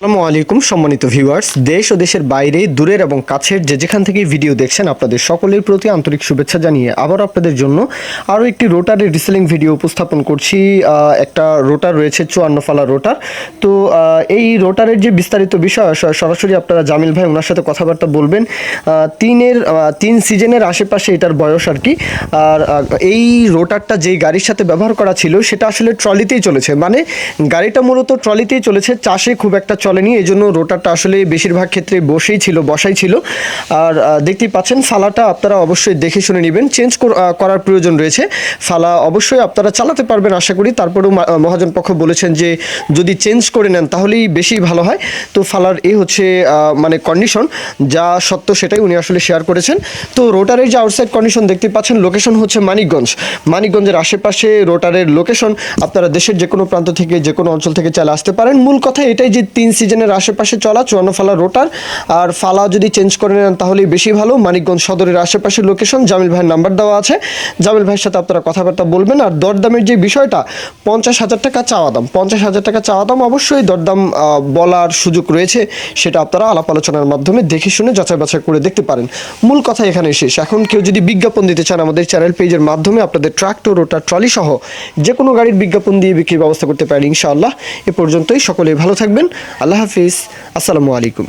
আসসালামু আলাইকুম সম্মানিত ভিউয়ার্স, দেশ ও দেশের বাইরে দূরের এবং কাছের যেখান থেকে ভিডিও দেখছেন আপনাদের সকলের প্রতি আন্তরিক শুভেচ্ছা জানিয়ে আবার আপনাদের জন্য আরও একটি রোটারের রিসেলিং ভিডিও উপস্থাপন করছি। একটা রোটার রয়েছে 54 ফালা রোটার। তো এই রোটারের যে বিস্তারিত বিষয় সরাসরি আপনারা জামিল ভাই ওনার সাথে কথাবার্তা বলবেন। তিন সিজনের আশেপাশে এটার বয়স আর কি। আর এই রোটারটা যেই গাড়ির সাথে ব্যবহার করা ছিল সেটা আসলে ট্রলিতেই চলেছে, মানে গাড়িটা মূলত ট্রলিতেই চলেছে, চাষে খুব একটা চলেনি, এই জন্য রোটারটা আসলে বেশিরভাগ ক্ষেত্রে বসাই ছিল। আর দেখতেই পাচ্ছেন ফালাটা আপনারা অবশ্যই দেখে শুনে নেবেন, চেঞ্জ করার প্রয়োজন রয়েছে। ফালা অবশ্যই আপনারা চালাতে পারবেন আশা করি, তারপরেও মহাজন পক্ষ বলেছেন যে যদি চেঞ্জ করে নেন তাহলেই বেশি ভালো হয়। তো ফালার হচ্ছে মানে কন্ডিশন যা সত্য সেটাই উনি আসলে শেয়ার করেছেন। তো রোটারের যে আউটসাইড কন্ডিশন দেখতে পাচ্ছেন, লোকেশন হচ্ছে মানিকগঞ্জের আশেপাশে রোটারের লোকেশন। আপনারা দেশের যে কোনো প্রান্ত থেকে যে কোনো অঞ্চল থেকে চালে আসতে পারেন। মূল কথা এটাই যে 3 সিজনের আশেপাশে চলা 54 ফালা রোটার, আর ফালা যদি চেঞ্জ করে নেন তাহলেই বেশি ভালো। মানিকগঞ্জ সদরের আশেপাশে লোকেশন, জামিল ভাইয়ের নাম্বার দেওয়া আছে, জামিল ভাইয়ের সাথে আপনারা কথাবার্তা বলবেন। আর দরদামের যে বিষয়টা 50,000 টাকা চাওয়া দাম, 50,000 টাকা চাওয়া দাম, অবশ্যই দরদাম বলার সুযোগ রয়েছে, সেটা আপনারা আলাপ আলোচনার মাধ্যমে দেখে শুনে যাচাই বাছাই করে দেখতে পারেন। মূল কথা এখানে শেষ। এখন কেউ যদি বিজ্ঞাপন দিতে চান আমাদের চ্যানেল পেজের মাধ্যমে আপনাদের ট্রাক্টর, রোটার, ট্রলি সহ যে কোনো গাড়ির বিজ্ঞাপন দিয়ে বিক্রির ব্যবস্থা করতে পারেন ইনশাআল্লাহ। এ পর্যন্তই, সকলেই ভালো থাকবেন। আল্লাহ হাফিজ, আসসালামু আলাইকুম।